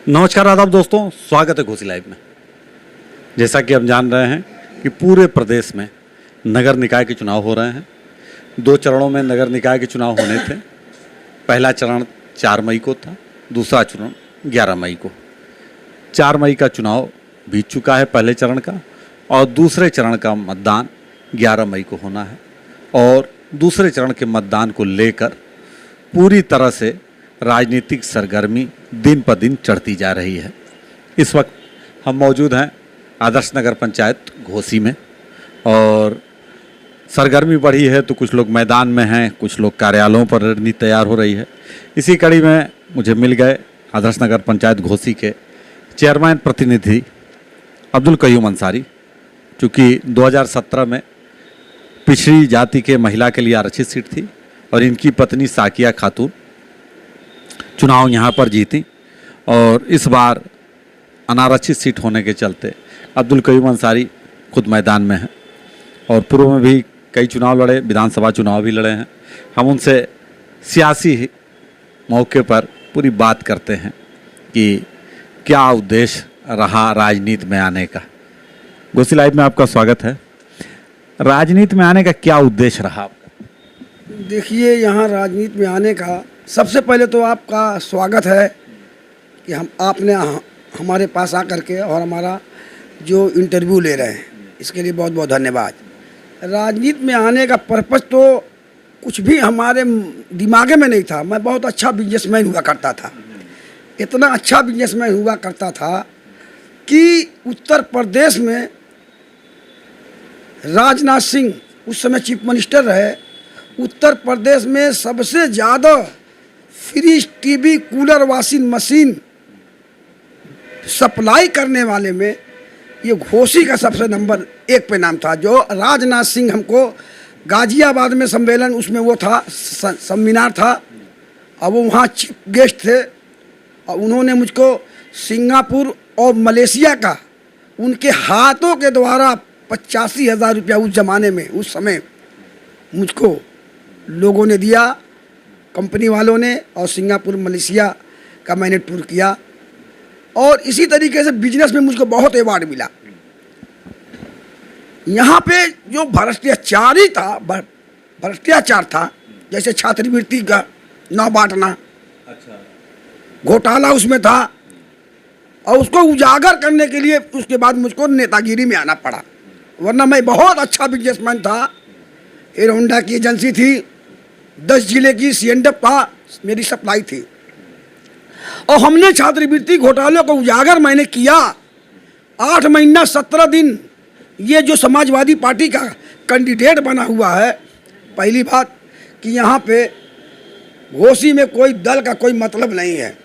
नमस्कार आदाब दोस्तों, स्वागत है घोसी लाइव में। जैसा कि हम जान रहे हैं कि पूरे प्रदेश में नगर निकाय के चुनाव हो रहे हैं। 2 चरणों में नगर निकाय के चुनाव होने थे। पहला चरण 4 मई को था, दूसरा चरण 11 मई को। 4 मई का चुनाव बीत चुका है पहले चरण का, और दूसरे चरण का मतदान 11 मई को होना है। और दूसरे चरण के मतदान को लेकर पूरी तरह से राजनीतिक सरगर्मी दिन पर दिन चढ़ती जा रही है। इस वक्त हम मौजूद हैं आदर्श नगर पंचायत घोसी में, और सरगर्मी बढ़ी है तो कुछ लोग मैदान में हैं, कुछ लोग कार्यालयों पर रणनीति तैयार हो रही है। इसी कड़ी में मुझे मिल गए आदर्श नगर पंचायत घोसी के चेयरमैन प्रतिनिधि अब्दुल कयूम अंसारी, चूँकि 2017 में पिछड़ी जाति के महिला के लिए आरक्षित सीट थी और इनकी पत्नी साकिया खातून चुनाव यहाँ पर जीती, और इस बार अनारक्षित सीट होने के चलते अब्दुल कयूम अंसारी खुद मैदान में हैं। और पूर्व में भी कई चुनाव लड़े, विधानसभा चुनाव भी लड़े हैं। हम उनसे सियासी मौके पर पूरी बात करते हैं कि क्या उद्देश्य रहा राजनीति में आने का। घोसी लाइव में आपका स्वागत है। राजनीति में आने का क्या उद्देश्य रहा आपका? देखिए, यहाँ राजनीति में आने का सबसे पहले तो आपका स्वागत है कि आपने हमारे पास आकर के और हमारा जो इंटरव्यू ले रहे हैं, इसके लिए बहुत बहुत धन्यवाद। राजनीति में आने का पर्पस तो कुछ भी हमारे दिमाग में नहीं था। मैं बहुत अच्छा बिजनेसमैन हुआ करता था, इतना अच्छा बिजनेसमैन हुआ करता था कि उत्तर प्रदेश में राजनाथ सिंह उस समय चीफ मिनिस्टर रहे। उत्तर प्रदेश में सबसे ज़्यादा fridge, TV, cooler, washing machine supply करने वाले में ये घोसी का सबसे नंबर 1 पे नाम था। जो राजनाथ सिंह हमको गाजियाबाद में सम्मेलन, उसमें वो था, सेमिनार था, और वो वहाँ चीफ गेस्ट थे, और उन्होंने मुझको सिंगापुर और मलेशिया का उनके हाथों के द्वारा 85,000 रुपया उस ज़माने में, उस समय मुझको लोगों ने दिया, कंपनी वालों ने। और सिंगापुर, मलेशिया का मैंने टूर किया, और इसी तरीके से बिजनेस में मुझको बहुत अवार्ड मिला। यहाँ पे जो भ्रष्टाचार था, जैसे छात्रवृत्ति का न बांटना, अच्छा, घोटाला उसमें था, और उसको उजागर करने के लिए उसके बाद मुझको नेतागिरी में आना पड़ा, वरना मैं बहुत अच्छा बिजनेसमैन था। हीरो होंडा की एजेंसी थी, 10 जिले की सीएनडीएफ था, मेरी सप्लाई थी, और हमने छात्रवृत्ति घोटाले को उजागर मैंने किया। 8 महीना 17 दिन ये जो समाजवादी पार्टी का कैंडिडेट बना हुआ है। पहली बात कि यहाँ पे घोसी में कोई दल का कोई मतलब नहीं है।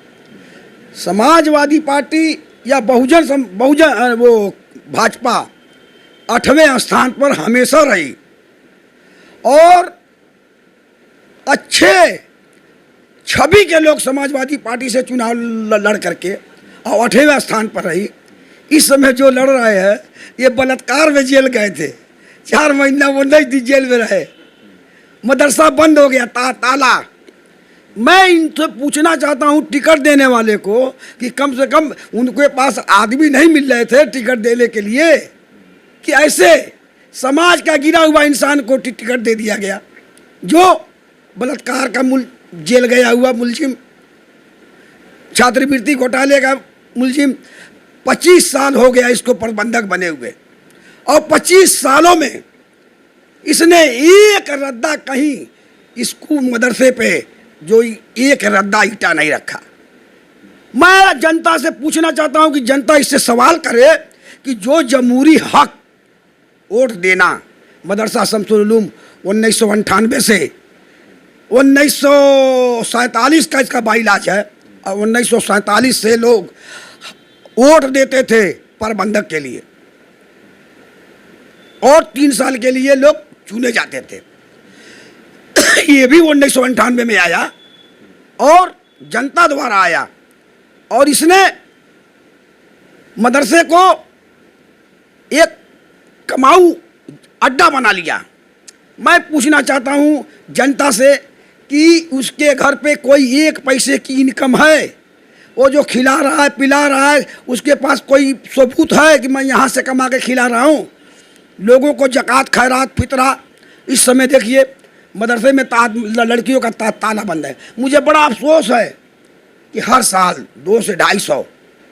समाजवादी पार्टी या बहुजन वो भाजपा 8वें स्थान पर हमेशा रही, और अच्छे छवि के लोग समाजवादी पार्टी से चुनाव लड़ करके और 8वें स्थान पर रही। इस समय जो लड़ रहे हैं ये बलात्कार में जेल गए थे, 4 महीना वो 19 दिन जेल में रहे, मदरसा बंद हो गया, ताला। मैं इनसे पूछना चाहता हूँ टिकट देने वाले को कि कम से कम उनके पास आदमी नहीं मिल रहे थे टिकट देने के लिए, कि ऐसे समाज का गिरा हुआ इंसान को टिकट दे दिया गया। जो बलात्कार का जेल गया हुआ मुलजिम, छात्रवृत्ति घोटाले का मुलजिम, 25 साल हो गया इसको प्रबंधक बने हुए, और 25 सालों में इसने एक रद्दा कहीं स्कूल मदरसे पे जो एक रद्दा ईटा नहीं रखा। मैं जनता से पूछना चाहता हूं कि जनता इससे सवाल करे कि जो जमहूरी हक वोट देना, मदरसा शमसुल उलूम 1998 से 1947 का इसका बाइलाज है, और 1947 से लोग वोट देते थे प्रबंधक के लिए, और 3 साल के लिए लोग चुने जाते थे। ये भी 1998 में आया और जनता द्वारा आया, और इसने मदरसे को एक कमाऊ अड्डा बना लिया। मैं पूछना चाहता हूं जनता से कि उसके घर पे कोई 1 पैसे की इनकम है, वो जो खिला रहा है पिला रहा है उसके पास कोई सबूत है कि मैं यहाँ से कमा के खिला रहा हूँ? लोगों को जक़ात खैरात फितरा, इस समय देखिए मदरसे में लड़कियों का ताला बंद है। मुझे बड़ा अफसोस है कि हर साल 200 से 250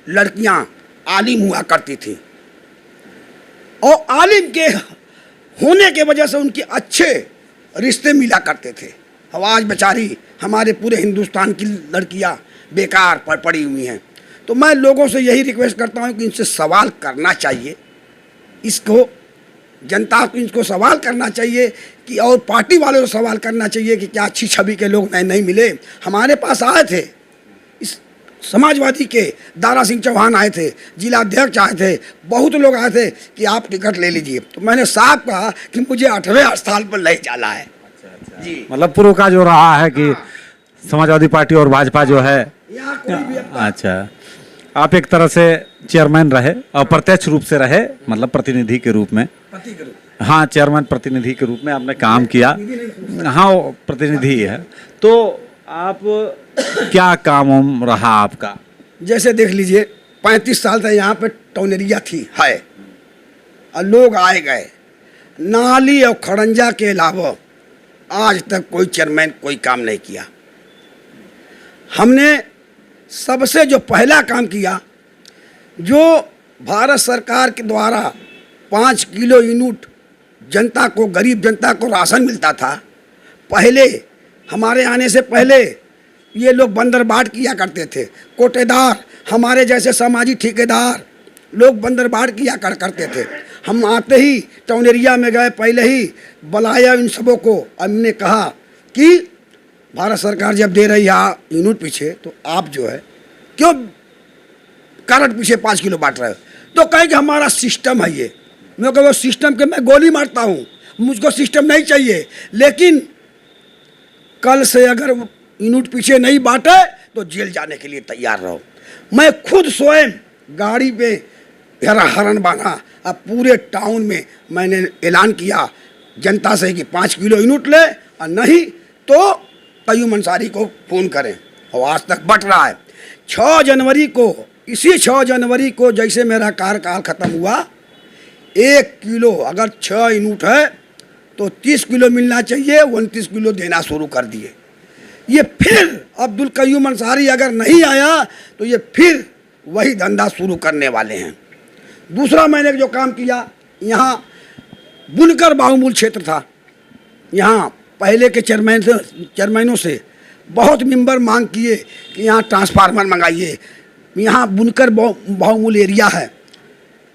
लड़कियाँ आलिम हुआ करती थी और आलिम के होने के वजह से उनके अच्छे रिश्ते मिला करते थे। अब आज बेचारी हमारे पूरे हिंदुस्तान की लड़कियां बेकार पड़ी हुई हैं। तो मैं लोगों से यही रिक्वेस्ट करता हूं कि इनसे सवाल करना चाहिए, इसको जनता को इनको सवाल करना चाहिए कि, और पार्टी वालों से सवाल करना चाहिए कि क्या अच्छी छवि के लोग नहीं मिले। हमारे पास आए थे, इस समाजवादी के दारा सिंह चौहान आए थे, जिला अध्यक्ष आए थे, बहुत लोग आए थे कि आप टिकट ले लीजिए। तो मैंने साहब कहा कि मुझे 8वें स्थान पर ले जाना है। जी, मतलब पूर्व का जो रहा है कि समाजवादी पार्टी और भाजपा जो है, यहाँ कोई भी अच्छा, आप एक तरह से चेयरमैन रहे, अप्रत्यक्ष रूप से रहे, मतलब प्रतिनिधि के रूप में। हाँ, चेयरमैन प्रतिनिधि के रूप में आपने काम किया। हाँ, वो प्रतिनिधि है। तो आप क्या काम रहा आपका? जैसे देख लीजिए 35 साल तक यहाँ पे टॉनरिया थी है और लोग आए गए। नाली और खड़ंजा के अलावा आज तक कोई चेयरमैन कोई काम नहीं किया। हमने सबसे जो पहला काम किया, जो भारत सरकार के द्वारा 5 किलो यूनिट जनता को, गरीब जनता को राशन मिलता था। पहले हमारे आने से पहले ये लोग बंदरबाट किया करते थे। कोटेदार, हमारे जैसे सामाजिक ठेकेदार लोग बंदरबाट किया करते थे। हम आते ही टॉनरिया में गए, पहले ही बुलाया इन सबों को। हमने कहा कि भारत सरकार जब दे रही है यूनिट पीछे, तो आप जो है क्यों कारट पीछे 5 किलो बांट रहे हो? तो कहे कि हमारा सिस्टम है ये। मैं कहा वो सिस्टम के मैं गोली मारता हूँ, मुझको सिस्टम नहीं चाहिए। लेकिन कल से अगर यूनिट पीछे नहीं बांटे तो जेल जाने के लिए तैयार रहो। मैं खुद स्वयं गाड़ी पे हरण बांधा। अब पूरे टाउन में मैंने ऐलान किया जनता से कि 5 किलो यूनिट ले, और नहीं तो कयूम अंसारी को फ़ोन करें। और आज तक बट रहा है। 6 जनवरी को, इसी 6 जनवरी को जैसे मेरा कार्यकाल ख़त्म हुआ, 1 किलो अगर 6 यूनिट है तो 30 किलो मिलना चाहिए, 29 किलो देना शुरू कर दिए। ये फिर अब्दुल कयूम अंसारी अगर नहीं आया तो ये फिर वही धंधा शुरू करने वाले हैं। दूसरा मैंने जो काम किया, यहाँ बुनकर बाहुमूल क्षेत्र था। यहाँ पहले के चेयरमैनों से बहुत मेंबर मांग किए कि यहाँ ट्रांसफार्मर मंगाइए, यहाँ बुनकर बाहुमूल एरिया है।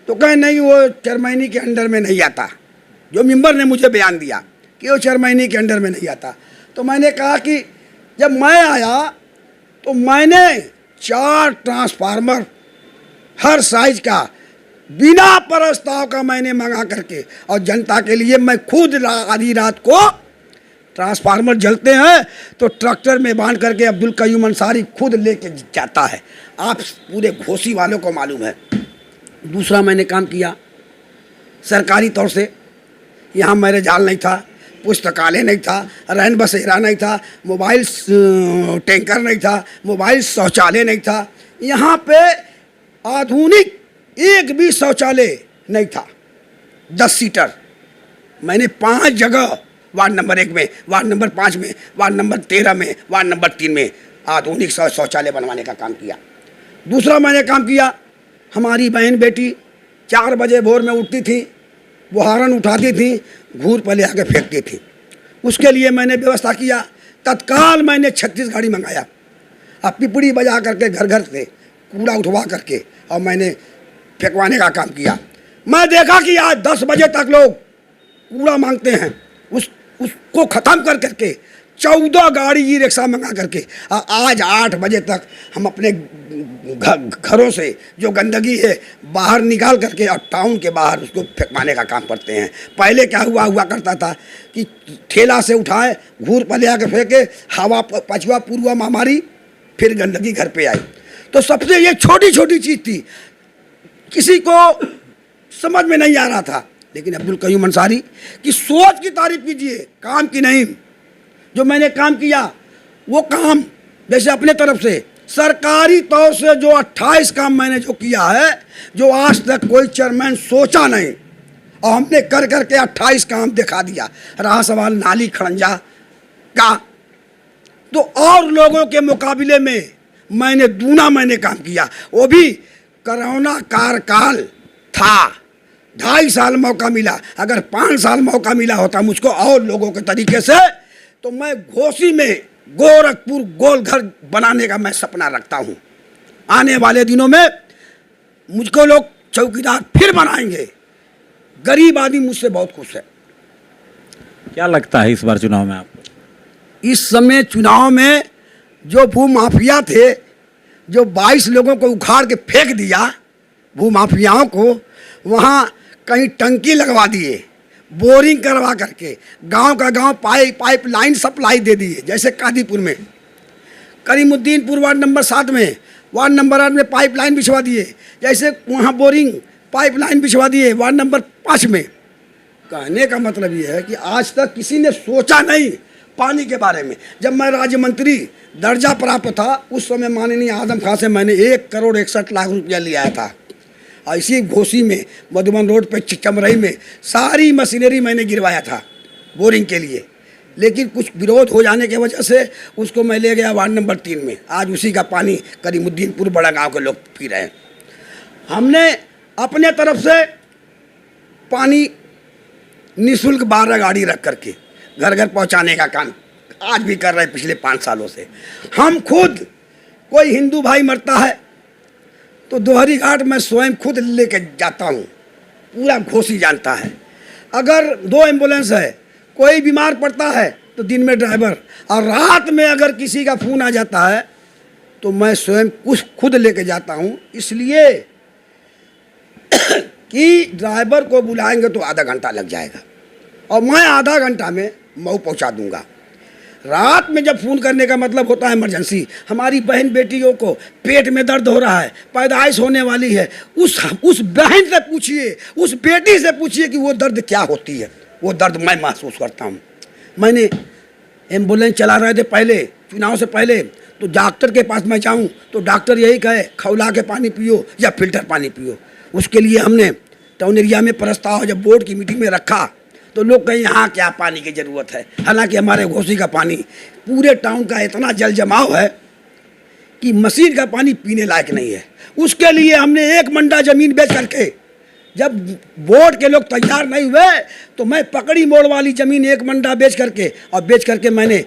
तो कहे नहीं, वो चेयरमैनी के अंडर में नहीं आता। जो मेंबर ने मुझे बयान दिया कि वो चेयरमैनी के अंडर में नहीं आता। तो मैंने कहा कि जब मैं आया तो मैंने 4 ट्रांसफार्मर हर साइज का बिना प्रस्ताव का मैंने मंगा करके, और जनता के लिए मैं खुद आधी रात को ट्रांसफार्मर जलते हैं तो ट्रैक्टर में बांध करके अब्दुल कयूम अंसारी खुद लेके जाता है। आप पूरे घोसी वालों को मालूम है। दूसरा मैंने काम किया सरकारी तौर से, यहाँ मेरे जाल नहीं था, पुस्तकालय नहीं था, रैन बसेरा नहीं था, मोबाइल टैंकर नहीं था, मोबाइल शौचालय नहीं था। यहाँ पे आधुनिक एक भी शौचालय नहीं था। 10 सीटर मैंने 5 जगह, वार्ड नंबर 1 में, वार्ड नंबर 5 में, वार्ड नंबर 13 में, वार्ड नंबर 3 में आधुनिक शौचालय बनवाने का काम किया। दूसरा मैंने काम किया, हमारी बहन बेटी 4 बजे भोर में उठती थी, वो हारन उठाती थी, घूर पर ले आके फेंकती थी। उसके लिए मैंने व्यवस्था किया। तत्काल मैंने 36 गाड़ी मंगाया, अब पिपड़ी बजा करके घर घर से कूड़ा उठवा करके और मैंने फेंकवाने का काम किया। मैं देखा कि आज 10 बजे तक लोग कूड़ा मांगते हैं, उसको ख़त्म कर करके 14 गाड़ी ई रिक्शा मंगा करके आज 8 बजे तक हम अपने घरों से जो गंदगी है बाहर निकाल करके और टाउन के बाहर उसको फेंकवाने का काम करते हैं। पहले क्या हुआ करता था कि ठेला से उठाए, घूर पर ले आकर फेंके, हवा पछुआ पूर्वा महामारी, फिर गंदगी घर पे आई। तो सबसे ये छोटी छोटी चीज़ थी, किसी को समझ में नहीं आ रहा था। लेकिन अब्दुल कयूम अंसारी की सोच की तारीफ कीजिए, काम की नहीं। जो मैंने काम किया वो काम जैसे अपने तरफ से सरकारी तौर से जो 28 काम मैंने जो किया है, जो आज तक कोई चेयरमैन सोचा नहीं, और हमने कर करके 28 काम दिखा दिया। रहा सवाल नाली खड़ंजा का, तो और लोगों के मुकाबले में मैंने दूना काम किया। वो भी कोरोना कार्यकाल था, 2.5 साल मौका मिला। अगर 5 साल मौका मिला होता मुझको और लोगों के तरीके से, तो मैं घोसी में गोरखपुर गोलघर बनाने का मैं सपना रखता हूँ। आने वाले दिनों में मुझको लोग चौकीदार फिर बनाएंगे। गरीब आदमी मुझसे बहुत खुश है। क्या लगता है इस बार चुनाव में आपको? इस समय चुनाव में जो भूमाफिया थे, जो 22 लोगों को उखाड़ के फेंक दिया, भूमाफियाओं को, वहाँ कहीं टंकी लगवा दिए, बोरिंग करवा करके गांव का गांव पाइप लाइन सप्लाई दे दिए। जैसे कादीपुर में, करीमुद्दीनपुर वार्ड नंबर 7 में, वार्ड नंबर 8 में पाइप लाइन बिछवा दिए। जैसे वहाँ बोरिंग पाइप लाइन बिछवा दिए वार्ड नंबर 5 में। कहने का मतलब ये है कि आज तक किसी ने सोचा नहीं पानी के बारे में। जब मैं राज्य मंत्री दर्जा प्राप्त था, उस समय माननीय आदम खां से मैंने 1,61,00,000 रुपया लिया था। और इसी घोसी में मधुबन रोड पे चमरई में सारी मशीनरी मैंने गिरवाया था बोरिंग के लिए। लेकिन कुछ विरोध हो जाने की वजह से उसको मैं ले गया वार्ड नंबर 3 में। आज उसी का पानी करीमुद्दीनपुर बड़ा गांव के लोग पी रहे हैं। हमने अपने तरफ से पानी निःशुल्क 12 गाड़ी रख करके घर घर पहुंचाने का काम आज भी कर रहे हैं पिछले 5 सालों से। हम खुद, कोई हिंदू भाई मरता है तो दोहरी घाट मैं स्वयं खुद लेके जाता हूँ, पूरा घोसी जानता है। अगर 2 एम्बुलेंस है, कोई बीमार पड़ता है तो दिन में ड्राइवर, और रात में अगर किसी का फ़ोन आ जाता है तो मैं स्वयं कुछ खुद लेके जाता हूँ। इसलिए कि ड्राइवर को बुलाएंगे तो आधा घंटा लग जाएगा और मैं आधा घंटा में मऊ पहुँचा दूँगा। रात में जब फ़ोन करने का मतलब होता है इमरजेंसी, हमारी बहन बेटियों को पेट में दर्द हो रहा है, पैदाइश होने वाली है, उस बहन से पूछिए, उस बेटी से पूछिए कि वो दर्द क्या होती है। वो दर्द मैं महसूस करता हूँ। मैंने एम्बुलेंस चला रहे थे पहले, चुनाव से पहले, तो डॉक्टर के पास मैं जाऊँ तो डॉक्टर यही कहे खौला के पानी पियो या फिल्टर पानी पियो। उसके लिए हमने टाउन एरिया में प्रस्ताव जब बोर्ड की मीटिंग में रखा तो लोग कहें यहाँ क्या पानी की ज़रूरत है। हालांकि हमारे घोसी का पानी, पूरे टाउन का इतना जल जमाव है कि मशीन का पानी पीने लायक नहीं है। उसके लिए हमने 1 मंडा ज़मीन बेच करके, जब बोर्ड के लोग तैयार नहीं हुए तो मैं पकड़ी मोड़ वाली ज़मीन 1 मंडा बेच करके मैंने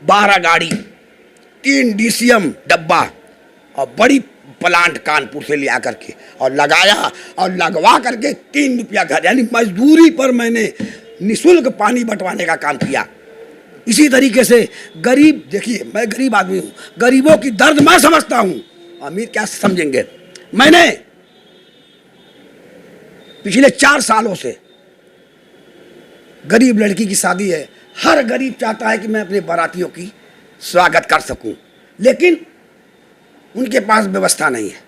12 गाड़ी, 3 DCM डब्बा और बड़ी प्लांट कानपुर से ले आकर के और लगाया और लगवा करके 3 रुपया घर, यानी मजदूरी पर मैंने निःशुल्क पानी बंटवाने का काम किया। इसी तरीके से गरीब, देखिए मैं गरीब आदमी हूँ, गरीबों की दर्द मैं समझता हूँ, अमीर क्या समझेंगे। मैंने पिछले 4 सालों से, गरीब लड़की की शादी है, हर गरीब चाहता है कि मैं अपने बारातियों की स्वागत कर सकूं, लेकिन उनके पास व्यवस्था नहीं है।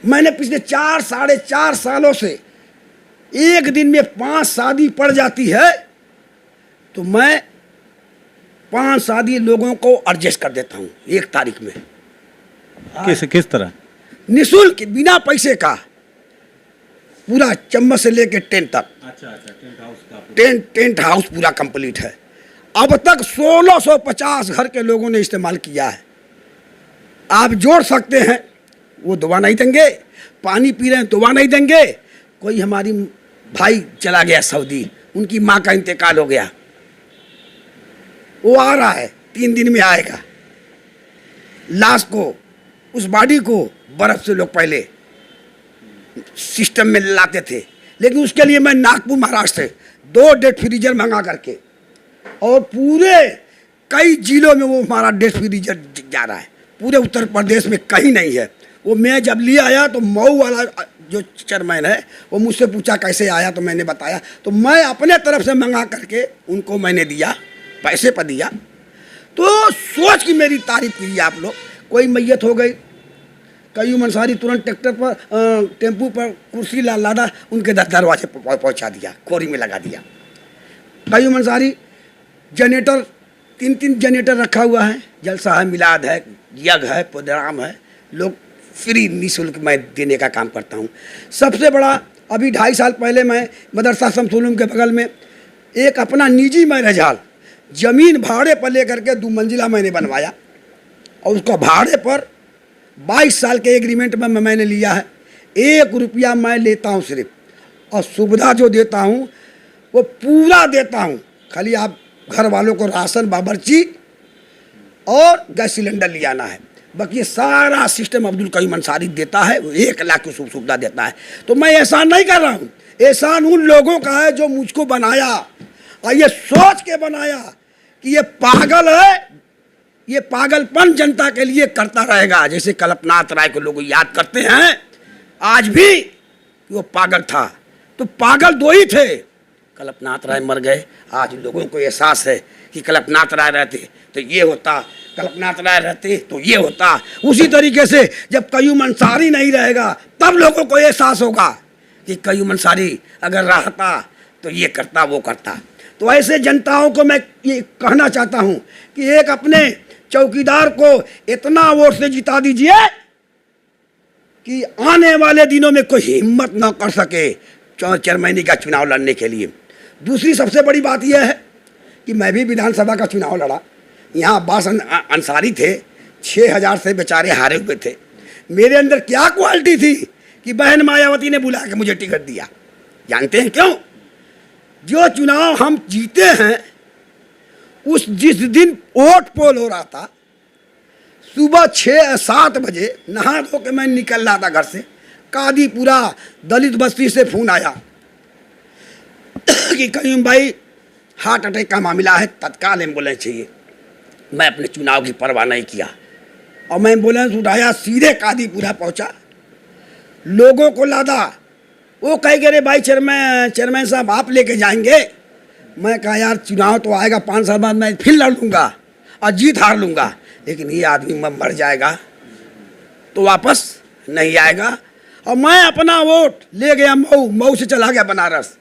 मैंने पिछले 4-4.5 सालों से एक दिन में 5 शादी पड़ जाती है तो मैं 5 शादी लोगों को एडजस्ट कर देता हूँ 1 तारीख में। किस तरह? निःशुल्क, बिना पैसे का, पूरा चम्मच से लेके टेंट तक। अच्छा, टेंट हाउस पूरा कंप्लीट है। अब तक 1650 घर के लोगों ने इस्तेमाल किया है। आप जोड़ सकते हैं, वो दुआ नहीं देंगे, पानी पी रहे हैं दुआ नहीं देंगे। कोई हमारी भाई चला गया सऊदी, उनकी माँ का इंतकाल हो गया, वो आ रहा है, 3 दिन में आएगा। लाश को, उस बॉडी को बर्फ से लोग पहले सिस्टम में लाते थे, लेकिन उसके लिए मैं नागपुर महाराष्ट्र से 2 डेथ फ्रीजर मंगा करके, और पूरे कई जिलों में वो हमारा डेथ फ्रीजर जा रहा है। पूरे उत्तर प्रदेश में कहीं नहीं है। वो मैं जब ले आया तो मऊ वाला जो चेयरमैन है वो मुझसे पूछा कैसे आया, तो मैंने बताया, तो मैं अपने तरफ से मंगा करके उनको मैंने दिया, पैसे पर दिया। तो सोच की मेरी तारीफ कीजिए आप लोग। कोई मैयत हो गई, कई अंसारी तुरंत ट्रैक्टर पर, टेम्पू पर कुर्सी लादा, उनके दरवाजे पर पहुँचा दिया, खोरी में लगा दिया। कई अंसारी जनरेटर 3 जनरेटर रखा हुआ है, जलसा है, मिलाद है, यज्ञ है, प्रोग्राम है, लोग फ्री निःशुल्क मैं देने का काम करता हूँ। सबसे बड़ा अभी 2.5 साल पहले मैं मदरसा शमसुल उलूम के बगल में एक अपना निजी मैरिज हॉल ज़मीन भाड़े पर लेकर के 2 मंजिला मैंने बनवाया और उसका भाड़े पर 22 साल के एग्रीमेंट में मैंने लिया है। 1 रुपया मैं लेता हूँ सिर्फ, और सुविधा जो देता हूँ वो पूरा देता हूँ। खाली आप घर वालों को राशन, बावर्ची और गैस सिलेंडर ले आना है, बाकी ये सारा सिस्टम अब्दुल कयूम अंसारी देता है। वो 1 लाख की सुविधा देता है। तो मैं एहसान नहीं कर रहा हूँ, एहसान उन लोगों का है जो मुझको बनाया और ये सोच के बनाया कि ये पागल है, ये पागलपन जनता के लिए करता रहेगा। जैसे कल्पनाथ राय को लोग याद करते हैं आज भी, वो पागल था। तो पागल 2 ही थे, कल्पनाथ राय मर गए। आज लोगों को एहसास है कि कल्पनाथ राय रहते तो ये होता, कल्पनाथ राय रहते तो ये होता। उसी तरीके से जब कयूम अंसारी नहीं रहेगा तब लोगों को एहसास होगा कि कयूम अंसारी अगर रहता तो ये करता, वो करता। तो ऐसे जनताओं को मैं ये कहना चाहता हूँ कि एक अपने चौकीदार को इतना वोट से जिता दीजिए कि आने वाले दिनों में कोई हिम्मत ना कर सके चेयरमैनी का चुनाव लड़ने के लिए। दूसरी सबसे बड़ी बात यह है कि मैं भी विधानसभा का चुनाव लड़ा। यहाँ अब्बास अंसारी थे, 6000 से बेचारे हारे हुए थे। मेरे अंदर क्या क्वालिटी थी कि बहन मायावती ने बुला के मुझे टिकट दिया। जानते हैं क्यों? जो चुनाव हम जीते हैं उस जिस दिन वोट पोल हो रहा था, सुबह 6-7 बजे नहा धो के मैं निकल रहा था घर से, कादीपुरा दलित बस्ती से फ़ोन आया कि कयूम भाई हार्ट अटैक का मामला है, तत्काल एम्बुलेंस चाहिए। मैं अपने चुनाव की परवाह नहीं किया और मैं एम्बुलेंस उठाया, सीधे कादीपुरा पहुंचा, लोगों को लादा। वो कह गए रे भाई चेयरमैन साहब आप लेके जाएंगे। मैं कहा यार चुनाव तो आएगा 5 साल बाद, मैं फिर लड़ लूँगा और जीत हार लूँगा, लेकिन ये आदमी मर जाएगा तो वापस नहीं आएगा। और मैं अपना वोट ले गया मऊ से चला गया बनारस।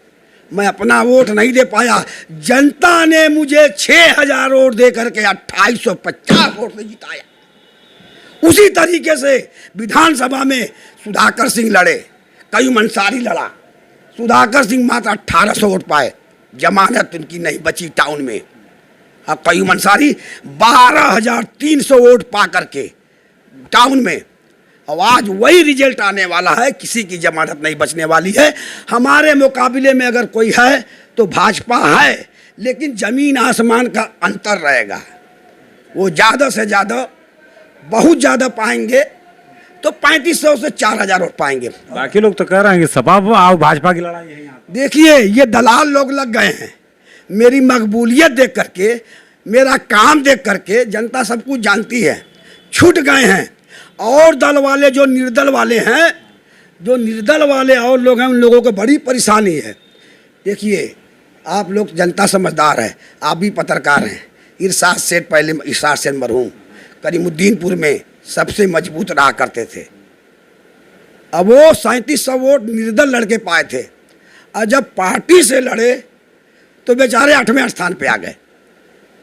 मैं अपना वोट नहीं दे पाया, जनता ने मुझे 6000 वोट दे करके 2850 वोट से जिताया। उसी तरीके से विधानसभा में सुधाकर सिंह लड़े, कयूम अंसारी लड़ा। सुधाकर सिंह मात्र 1800 वोट पाए, जमानत उनकी नहीं बची टाउन में। अब कयूम अंसारी 12300 वोट पा करके टाउन में। और आज वही रिजल्ट आने वाला है, किसी की जमानत नहीं बचने वाली है। हमारे मुकाबले में अगर कोई है तो भाजपा है, लेकिन ज़मीन आसमान का अंतर रहेगा। वो ज़्यादा से ज़्यादा, बहुत ज़्यादा पाएंगे तो 3500 से 4000 वोट पाएंगे। बाकी लोग तो कह रहे हैं कि सपा और भाजपा की लड़ाई है यहाँ। देखिए ये दलाल लोग लग गए हैं। मेरी मकबूलियत देख करके, मेरा काम देख करके जनता सब कुछ जानती है, छूट गए हैं। और दल वाले जो निर्दल वाले हैं, जो निर्दल वाले और लोग हैं, उन लोगों को बड़ी परेशानी है। देखिए आप लोग जनता समझदार है, आप भी पत्रकार हैं। इरशाद सेठ, पहले इरशाद सेठ मरहूम करीमुद्दीनपुर में सबसे मजबूत रहा करते थे। अब वो 3700 वोट निर्दल लड़के पाए थे, और जब पार्टी से लड़े तो बेचारे 8वें स्थान पे आ गए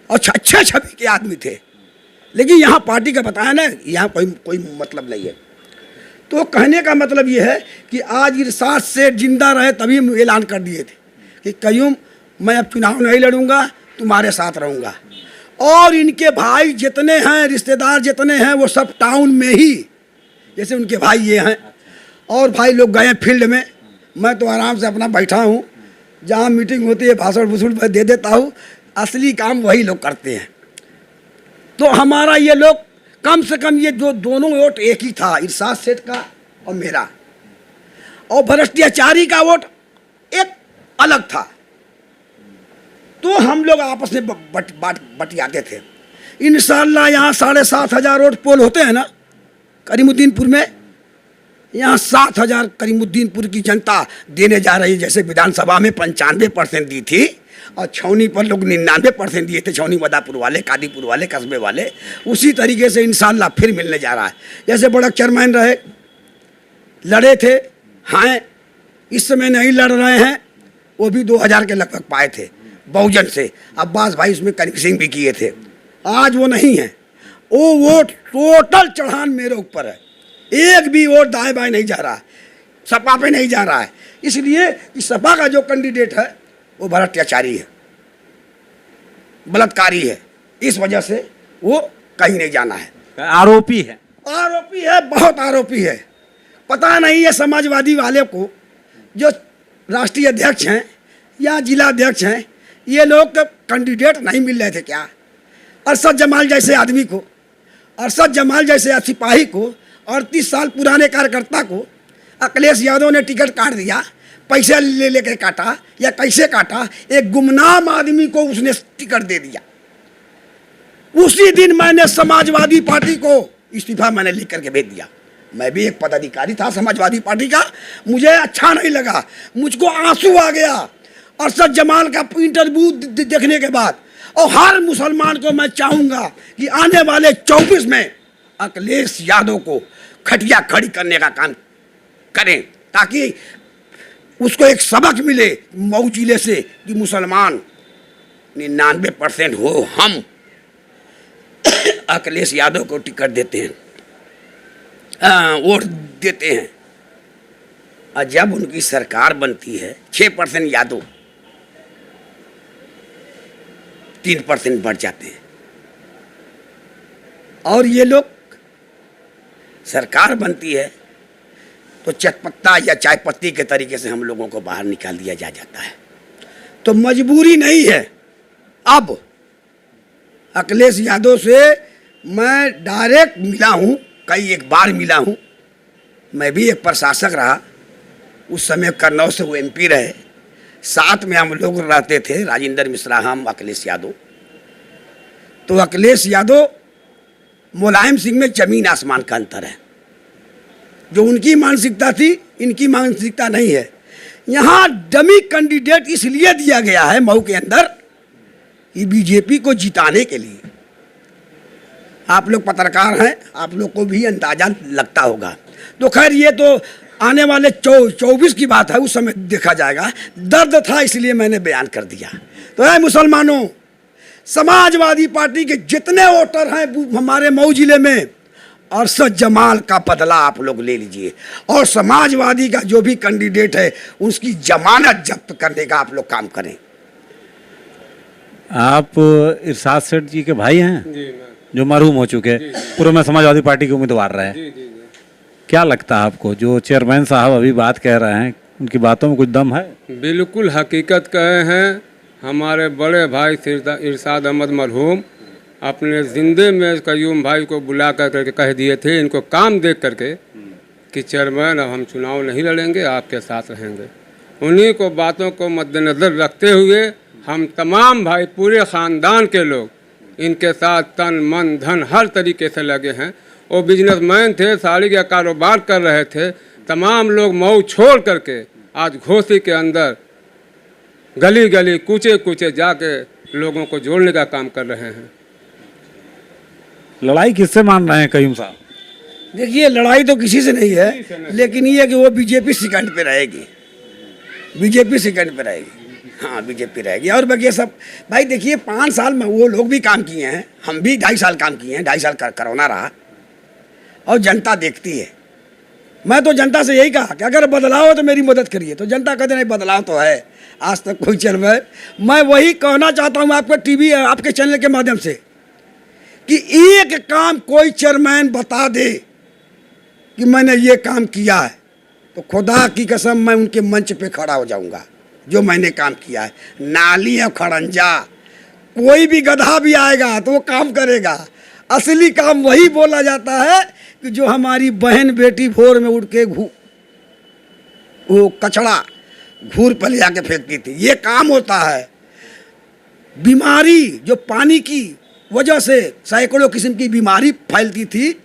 और अच्छे छवि के आदमी थे। लेकिन यहाँ पार्टी का बताया ना, यहाँ कोई मतलब नहीं है। तो कहने का मतलब ये है कि आज इरशाद सेठ जिंदा रहे तभी ऐलान कर दिए थे कि कयूम मैं अब चुनाव नहीं लड़ूंगा, तुम्हारे साथ रहूँगा। और इनके भाई जितने हैं, रिश्तेदार जितने हैं, वो सब टाउन में ही, जैसे उनके भाई ये हैं। और भाई लोग गए फील्ड में, मैं तो आराम से अपना बैठा हूँ, जहाँ मीटिंग होती है भाषण भूषण दे देता हूँ। असली काम वही लोग करते हैं। तो हमारा ये लोग कम से कम ये जो दोनों वोट एक ही था, इरशाद सेठ का और मेरा, और भ्रष्टाचारी का वोट एक अलग था। तो हम लोग आपस में बटियाते थे। इंशाल्लाह यहाँ 7500 वोट पोल होते हैं ना करीमुद्दीनपुर में, यहाँ 7000 करीमुद्दीनपुर की जनता देने जा रही है। जैसे विधानसभा में 95% दी थी और छौनी पर लोग 99% दिए थे, छौनी मदापुर वाले, कादीपुर वाले, कस्बे वाले। उसी तरीके से इंशाल्लाह फिर मिलने जा रहा है। जैसे बड़ा चेयरमैन रहे, लड़े थे, हाँ इस समय नहीं लड़ रहे हैं, वो भी 2000 के लगभग पाए थे। बहुजन से। अब्बास भाई उसमें कन्विंसिंग भी किए थे। आज वो नहीं है। वो वोट टोटल चढ़ान मेरे ऊपर है, एक भी वोट दाएं बाएं नहीं जा रहा है, सपा पे नहीं जा रहा है। इसलिए कि सपा का जो कैंडिडेट है वो भ्रष्टाचारी है, बलात्कारी है, इस वजह से वो कहीं नहीं जाना है। आरोपी है, आरोपी है, बहुत आरोपी है। पता नहीं है समाजवादी वाले को, जो राष्ट्रीय अध्यक्ष हैं या जिला अध्यक्ष हैं, ये लोग कैंडिडेट नहीं मिल रहे थे क्या? अरशद जमाल जैसे आदमी को, अरशद जमाल जैसे सिपाही को, 38 साल पुराने कार्यकर्ता को अखिलेश यादव ने टिकट काट दिया, पैसे ले लेके काटा या कैसे काटा, एक गुमनाम आदमी को उसने टिकट दे दिया। उसी दिन मैंने समाजवादी पार्टी को इस्तीफा मैंने लिख करके भेज दिया। मैं भी एक पदाधिकारी था समाजवादी पार्टी का, मुझे अच्छा नहीं लगा, मुझको आंसू आ गया अरशद जमाल का इंटरव्यू देखने के बाद। और हर मुसलमान को मैं चाहूँगा कि आने वाले 24 में अखिलेश यादव को खटिया खड़ी करने का काम करें, ताकि उसको एक सबक मिले मऊ जिले से कि मुसलमान 99% हो, हम अखिलेश यादव को टिकट देते हैं, वोट देते हैं। और जब उनकी सरकार बनती है 6% यादव 3% बढ़ जाते हैं। और ये लोग सरकार बनती है तो चटपटा या चाय पत्ती के तरीके से हम लोगों को बाहर निकाल दिया जाता है। तो मजबूरी नहीं है। अब अखिलेश यादव से मैं डायरेक्ट मिला हूँ, कई एक बार मिला हूँ। मैं भी एक प्रशासक रहा, उस समय कन्नौज से वो MP रहे, साथ में हम लोग रहते थे, राजेंद्र मिश्रा, हम, अखिलेश यादव। तो अखिलेश यादव मुलायम सिंह में जमीन आसमान का अंतर है। जो उनकी मानसिकता थी, इनकी मानसिकता नहीं है। यहाँ डमी कैंडिडेट इसलिए दिया गया है मऊ के अंदर कि बीजेपी को जिताने के लिए। आप लोग पत्रकार हैं, आप लोग को भी अंदाजा लगता होगा। तो खैर ये तो आने वाले 24 की बात है, उस समय देखा जाएगा। दर्द था इसलिए मैंने बयान कर दिया। तो है मुसलमानों, समाजवादी पार्टी के जितने वोटर हैं हमारे मऊ जिले में, अरशद जमाल का बदला आप लोग ले लीजिए। और समाजवादी का जो भी कैंडिडेट है उसकी जमानत जब्त करने का आप लोग काम करें। आप इरशाद सेठ जी के भाई हैं? जी, जो मरहूम हो चुके, पूर्व में समाजवादी पार्टी के उम्मीदवार रहे। जी, जी, जी। क्या लगता है आपको, जो चेयरमैन साहब अभी बात कह रहे हैं, उनकी बातों में कुछ दम है? बिल्कुल हकीकत कहे हैं। हमारे बड़े भाई इरशाद अहमद मरहूम अपने जिंदे में कयूम भाई को बुला करके कह दिए थे, इनको काम देख करके, कि चेयरमैन अब हम चुनाव नहीं लड़ेंगे, आपके साथ रहेंगे। उन्हीं को बातों को मद्देनज़र रखते हुए हम तमाम भाई, पूरे ख़ानदान के लोग इनके साथ तन मन धन हर तरीके से लगे हैं। वो बिजनेसमैन थे, साड़ी का कारोबार कर रहे थे। तमाम लोग मऊ छोड़ करके आज घोसी के अंदर गली गली कूचे कूचे जाके लोगों को जोड़ने का काम कर रहे हैं। लड़ाई किससे मान रहे हैं कयूम साहब? देखिए, लड़ाई तो किसी से नहीं है, लेकिन ये है कि वो बीजेपी सेकंड पे रहेगी, बीजेपी सेकंड पे रहेगी। हाँ, बीजेपी रहेगी। और बाकी सब भाई देखिए, 5 साल में वो लोग भी काम किए हैं, हम भी 2.5 साल काम किए हैं, 2.5 साल कोरोना रहा। और जनता देखती है। मैं तो जनता से यही कहा कि अगर बदलाव हो तो मेरी मदद करिए। तो जनता कहते नहीं, बदलाव तो है, आज तक कोई चल रहा है। मैं वही कहना चाहता हूँ आपके टीवी, आपके चैनल के माध्यम से, कि एक काम कोई चेयरमैन बता दे कि मैंने ये काम किया है, तो खुदा की कसम मैं उनके मंच पे खड़ा हो जाऊंगा, जो मैंने काम किया है। नाली और खड़ंजा, कोई भी गधा भी आएगा तो वो काम करेगा। असली काम वही बोला जाता है कि जो हमारी बहन बेटी भोर में उठ के वो कचड़ा घूर पर ले जाके फेंकती थी, ये काम होता है। बीमारी जो पानी की वजह से सैकड़ों किस्म की बीमारी फैलती थी,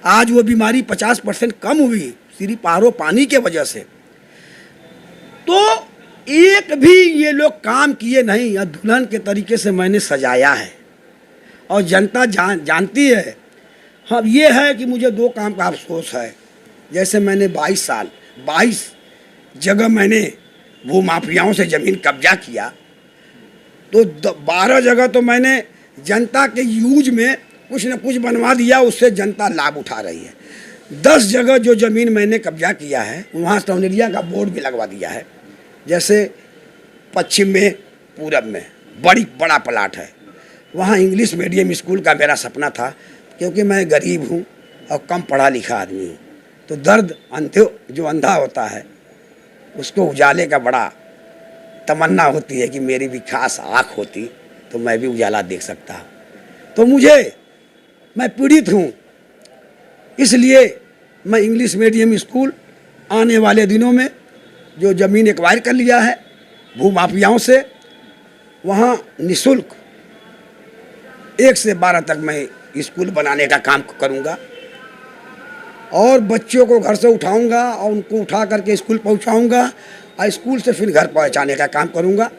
आज वो बीमारी 50% कम हुई सिर्फ आरो पानी के वजह से। तो एक भी ये लोग काम किए नहीं। या दुल्हन के तरीके से मैंने सजाया है और जनता जानती है। हाँ, ये है कि मुझे 2 काम का अफसोस है। जैसे मैंने 22 जगह मैंने वो माफियाओं से ज़मीन कब्जा किया, तो 12 जगह तो मैंने जनता के यूज में कुछ न कुछ बनवा दिया, उससे जनता लाभ उठा रही है। 10 जगह जो ज़मीन मैंने कब्जा किया है वहाँ टाउनरिया का बोर्ड भी लगवा दिया है। जैसे पश्चिम में, पूरब में बड़ा प्लाट है, वहाँ इंग्लिश मीडियम स्कूल का मेरा सपना था, क्योंकि मैं गरीब हूँ और कम पढ़ा लिखा आदमी हूँ। तो दर्द जो अंधा होता है उसको उजाले का बड़ा तमन्ना होती है कि मेरी भी खास आँख होती तो मैं भी उजाला देख सकता। तो मैं पीड़ित हूँ, इसलिए मैं इंग्लिश मीडियम स्कूल आने वाले दिनों में जो ज़मीन एक्वायर कर लिया है भूमाफियाओं से, वहाँ निःशुल्क 1 से 12 तक मैं स्कूल बनाने का काम करूँगा और बच्चों को घर से उठाऊँगा और उनको उठा करके स्कूल पहुँचाऊँगा और स्कूल से फिर घर पहुँचाने का काम करूँगा।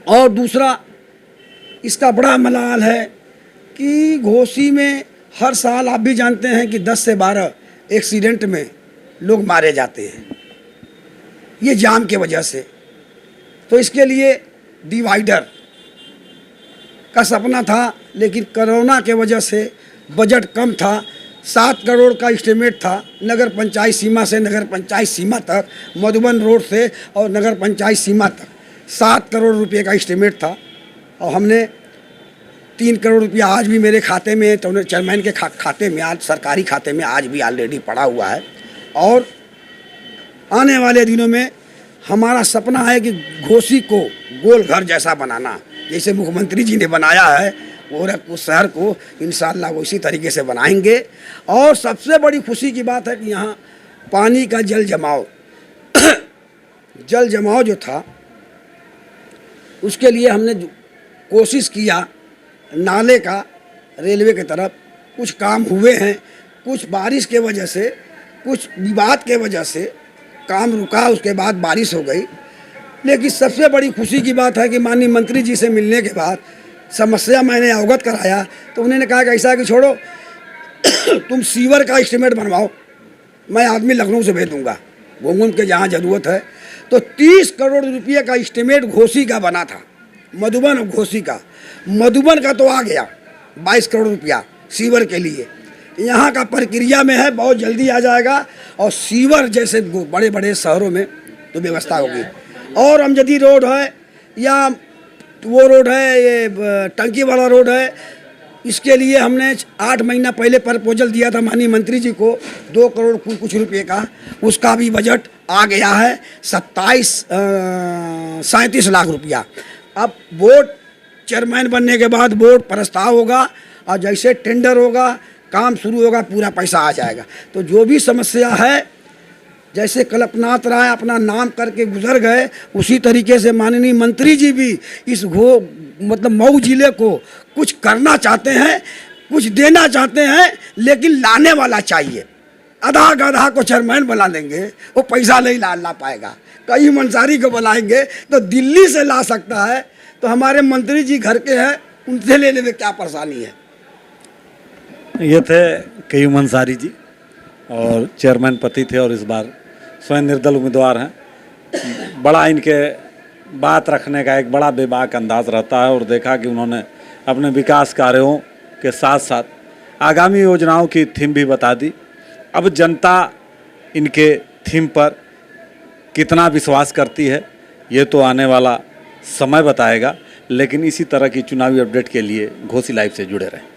और दूसरा इसका बड़ा मलाल है कि घोसी में हर साल आप भी जानते हैं कि 10 से 12 एक्सीडेंट में लोग मारे जाते हैं, ये जाम के वजह से। तो इसके लिए डिवाइडर का सपना था, लेकिन कोरोना के वजह से बजट कम था। 7 करोड़ का एस्टिमेट था नगर पंचायत सीमा से नगर पंचायत सीमा तक, मधुबन रोड से और नगर पंचायत सीमा तक 7 करोड़ रुपए का एस्टिमेट था। और हमने 3 करोड़ रुपया आज भी मेरे खाते में, तो चेयरमैन के खाते में, आज सरकारी खाते में आज भी ऑलरेडी पड़ा हुआ है। और आने वाले दिनों में हमारा सपना है कि घोसी को गोल घर जैसा बनाना, जैसे मुख्यमंत्री जी ने बनाया है गोरखपुर शहर को, इंशाअल्लाह वो इसी तरीके से बनाएंगे। और सबसे बड़ी खुशी की बात है कि यहाँ पानी का जल जमाव जो था उसके लिए हमने कोशिश किया, नाले का रेलवे की तरफ कुछ काम हुए हैं, कुछ बारिश के वजह से, कुछ विवाद के वजह से काम रुका, उसके बाद बारिश हो गई। लेकिन सबसे बड़ी खुशी की बात है कि माननीय मंत्री जी से मिलने के बाद समस्या मैंने अवगत कराया तो उन्होंने कहा कि ऐसा कि छोड़ो तुम सीवर का एस्टीमेट बनवाओ, मैं आदमी लखनऊ से भेज दूँगा घूम के जहाँ ज़रूरत है। तो 30 करोड़ रुपये का एस्टीमेट घोसी का बना था, मधुबन और घोसी का। मधुबन का तो आ गया 22 करोड़ रुपया सीवर के लिए, यहाँ का प्रक्रिया में है, बहुत जल्दी आ जाएगा। और सीवर जैसे बड़े बड़े शहरों में तो व्यवस्था होगी। और अमजदी रोड है या वो रोड है, ये टंकी वाला रोड है, इसके लिए हमने 8 महीना पहले प्रपोजल दिया था माननीय मंत्री जी को 2 करोड़ कुछ रुपए का, उसका भी बजट आ गया है 37 लाख रुपया। अब बोर्ड चेयरमैन बनने के बाद बोर्ड प्रस्ताव होगा और जैसे टेंडर होगा, काम शुरू होगा, पूरा पैसा आ जाएगा। तो जो भी समस्या है, जैसे कल्पनाथ राय अपना नाम करके गुजर गए, उसी तरीके से माननीय मंत्री जी भी इस मऊ जिले को कुछ करना चाहते हैं, कुछ देना चाहते हैं, लेकिन लाने वाला चाहिए। आधा गधा को चेयरमैन बना देंगे, वो पैसा नहीं ला पाएगा। कई मंसारी को बुलाएंगे तो दिल्ली से ला सकता है, तो हमारे मंत्री जी घर के हैं, उनसे लेने में क्या परेशानी है। ये थे कयूम अंसारी जी और चेयरमैन पति थे और इस बार स्वयं निर्दल उम्मीदवार हैं। बड़ा इनके बात रखने का एक बड़ा बेबाक अंदाज रहता है और देखा कि उन्होंने अपने विकास कार्यों के साथ साथ आगामी योजनाओं की थीम भी बता दी। अब जनता इनके थीम पर कितना विश्वास करती है ये तो आने वाला समय बताएगा, लेकिन इसी तरह की चुनावी अपडेट के लिए घोसी लाइव से जुड़े रहें।